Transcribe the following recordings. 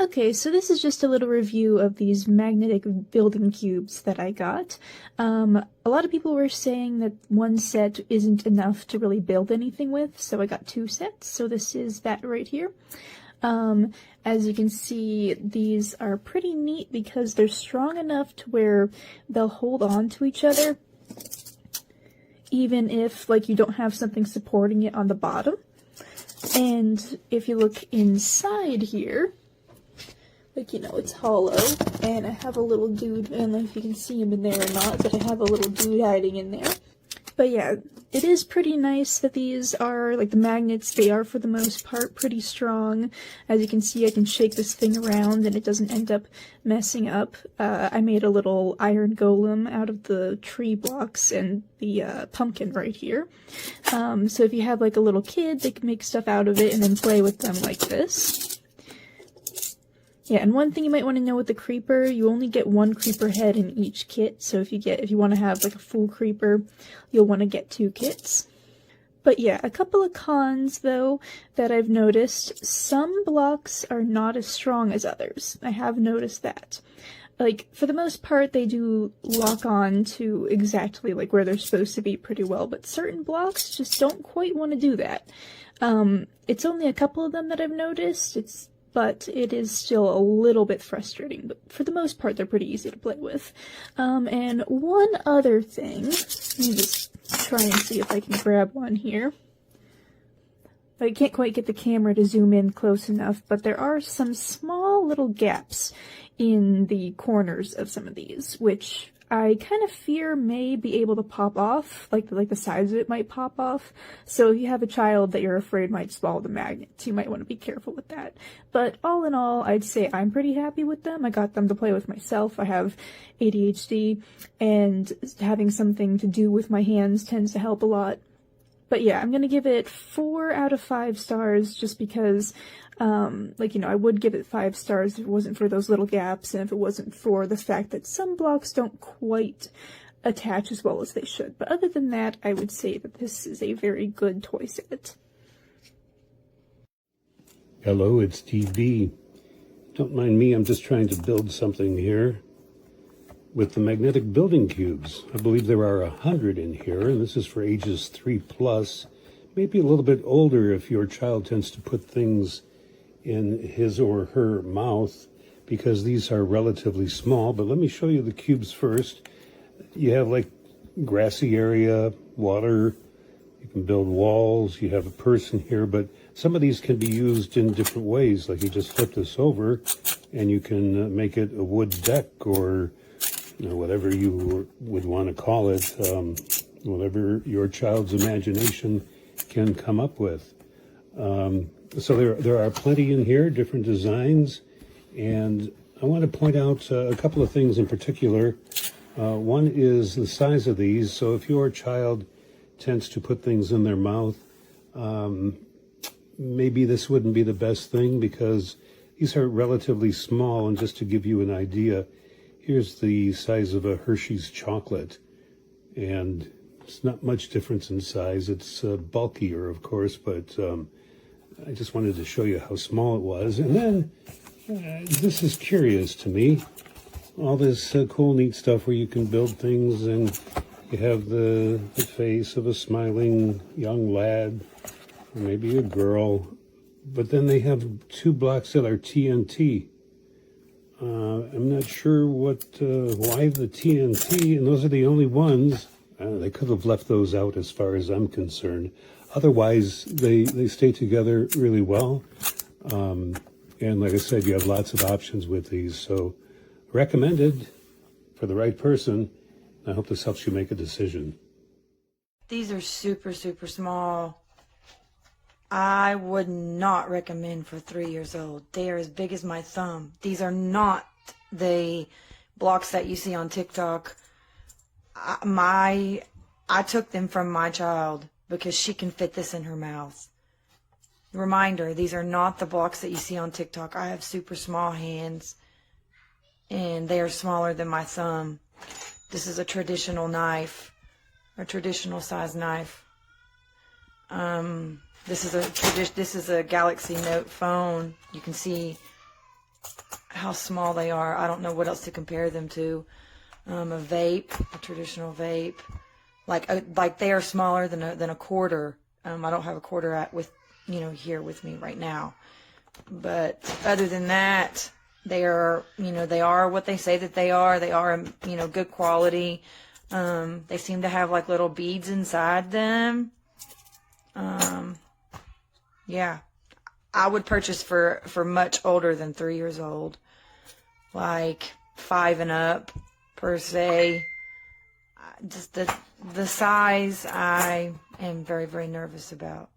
Okay, so this is just a little review of these magnetic building cubes that I got. A lot of people were saying that one set isn't enough to really build anything with, so I got 2 sets. So this is that right here. As you can see, these are pretty neat because they're strong enough to where they'll hold on to each other, even if, like, you don't have something supporting it on the bottom. And if you look inside here, like, you know, it's hollow, and I have a little dude, I don't know if you can see him in there or not, but I have a little dude hiding in there. But yeah, it is pretty nice that these are, like, the magnets, they are for the most part pretty strong. As you can see, I can shake this thing around and it doesn't end up messing up. I made a little iron golem out of the tree blocks and the pumpkin right here. So if you have, like, a little kid, they can make stuff out of it and then play with them like this. Yeah, and one thing you might want to know with the creeper, you only get 1 creeper head in each kit, so if you want to have like a full creeper, you'll want to get 2 kits. But yeah, a couple of cons though that I've noticed, some blocks are not as strong as others. I have noticed that. Like, for the most part, they do lock on to exactly like where they're supposed to be pretty well, but certain blocks just don't quite want to do that. It's only a couple of them that I've noticed, but it is still a little bit frustrating, but for the most part, they're pretty easy to play with. And one other thing, let me just try and see if I can grab one here. I can't quite get the camera to zoom in close enough, but there are some small little gaps in the corners of some of these, which I kind of fear may be able to pop off, like the sides of it might pop off. So if you have a child that you're afraid might swallow the magnets, you might want to be careful with that. But all in all, I'd say I'm pretty happy with them. I got them to play with myself. I have ADHD, and having something to do with my hands tends to help a lot. But yeah, I'm gonna give it 4 out of 5 stars just because, like, you know, I would give it 5 stars if it wasn't for those little gaps and if it wasn't for the fact that some blocks don't quite attach as well as they should. But other than that, I would say that this is a very good toy set. Hello, it's TV. Don't mind me, I'm just trying to build something here with the magnetic building cubes. I believe there are 100 in here, and this is for ages 3+, maybe a little bit older if your child tends to put things in his or her mouth, because these are relatively small. But let me show you the cubes first. You have like grassy area, water, you can build walls, you have a person here, but some of these can be used in different ways. Like, you just flip this over and you can make it a wood deck, or you know, whatever you would want to call it, whatever your child's imagination can come up with. So there are plenty in here, different designs, and I want to point out a couple of things in particular. One is the size of these. So if your child tends to put things in their mouth, maybe this wouldn't be the best thing, because these are relatively small. And just to give you an idea, here's the size of a Hershey's chocolate, and it's not much difference in size. It's bulkier, of course, but I just wanted to show you how small it was. And then, this is curious to me, all this cool, neat stuff where you can build things, and you have the face of a smiling young lad, or maybe a girl, but then they have 2 blocks that are TNT. I'm not sure why the TNT, and those are the only ones. They could have left those out as far as I'm concerned. Otherwise, they stay together really well. And like I said, you have lots of options with these. So recommended for the right person. I hope this helps you make a decision. These are super, super small. I would not recommend for 3 years old. They are as big as my thumb. These are not the blocks that you see on TikTok. I took them from my child because she can fit this in her mouth. Reminder, these are not the blocks that you see on TikTok. I have super small hands, and they are smaller than my thumb. This is a traditional knife, a traditional size knife. This is a Galaxy Note phone. You can see how small they are. I don't know what else to compare them to. A vape, a traditional vape, like they are smaller than a quarter. I don't have a quarter here with me right now, but other than that, they are what they say that they are. They are good quality. They seem to have like little beads inside them. Yeah, I would purchase for much older than 3 years old, like 5 and up per se. Just the size I am very, very nervous about.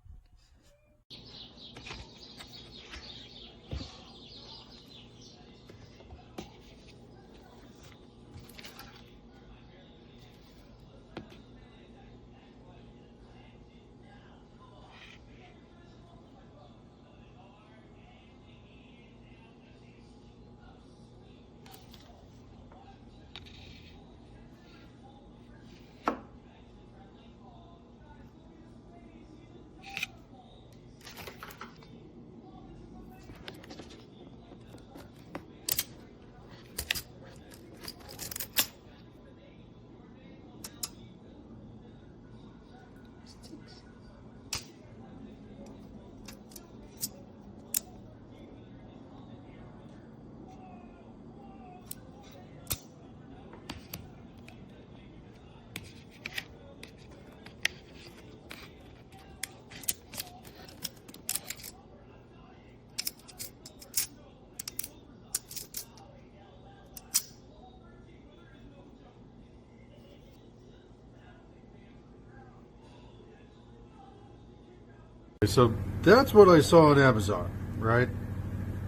So that's what I saw on Amazon, right?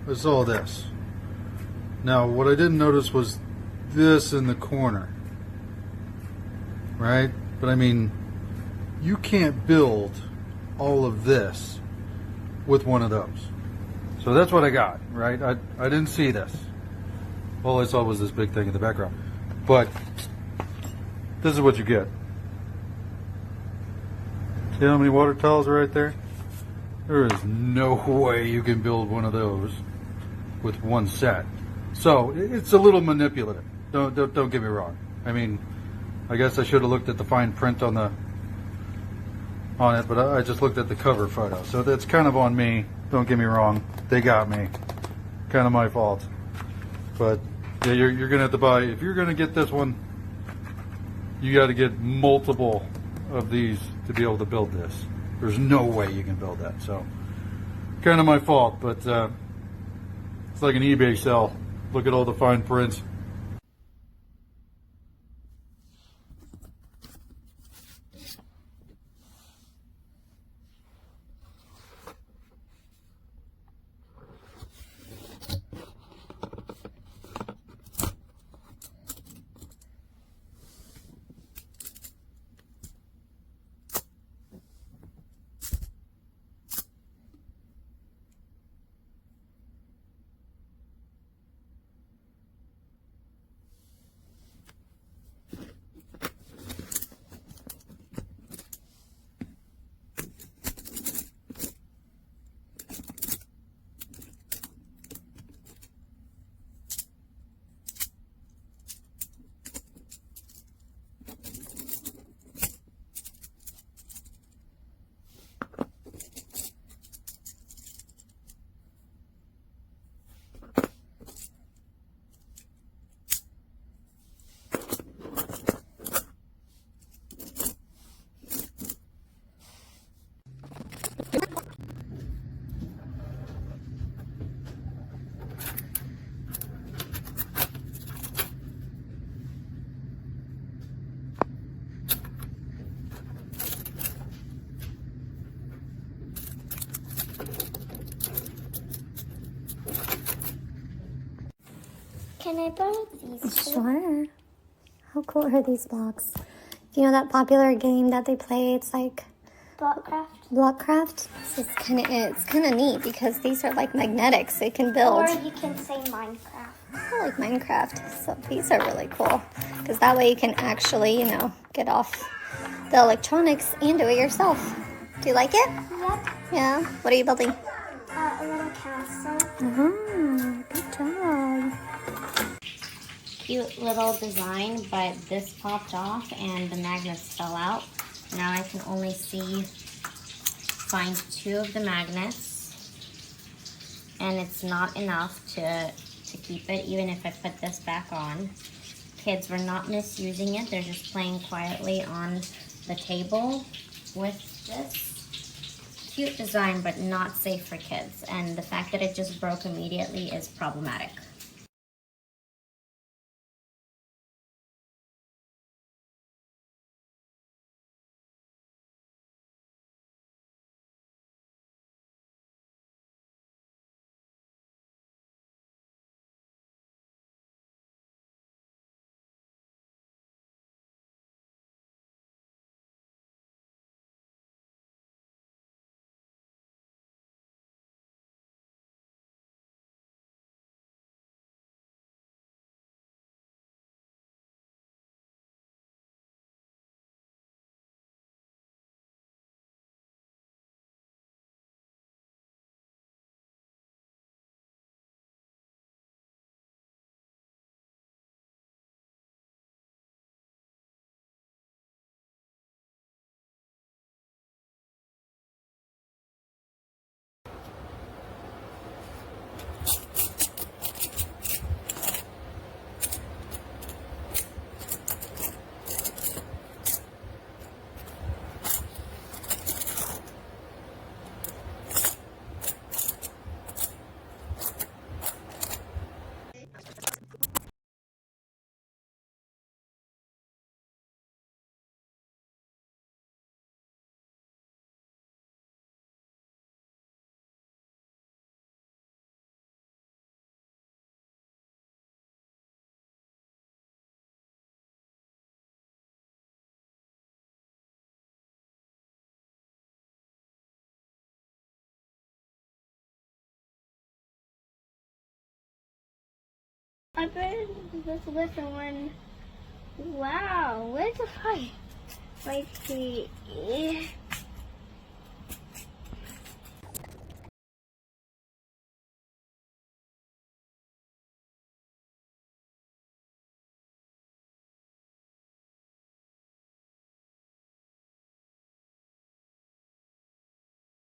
I saw this. Now, what I didn't notice was this in the corner, right? But I mean, you can't build all of this with one of those. So that's what I got, right? I didn't see this. All I saw was this big thing in the background. But this is what you get. See how many water tiles are right there? There is no way you can build one of those with one set. So it's a little manipulative. Don't get me wrong. I mean, I guess I should have looked at the fine print on it, but I just looked at the cover photo. So that's kind of on me. Don't get me wrong. They got me. Kind of my fault. But yeah, you're gonna have to buy. If you're gonna get this one, you got to get multiple of these to be able to build this. There's no way you can build that. So kind of my fault, but it's like an eBay sell. Look at all the fine prints. Can I borrow these? Sure. How cool are these blocks? You know that popular game that they play? It's like Blockcraft. Blockcraft. So it's kind of neat because these are like magnetic, so you can build. Or you can say Minecraft. I like Minecraft. So these are really cool because that way you can actually, get off the electronics and do it yourself. Do you like it? Yep. Yeah. What are you building? A little castle. Good job. cute little design, but this popped off and the magnets fell out. Now I can only find 2 of the magnets, and it's not enough to keep it, even if I put this back on. Kids were not misusing it, they're just playing quietly on the table with this. Cute design, but not safe for kids, and the fact that it just broke immediately is problematic. I bet this little one. Wow, where's the fire? Let's see.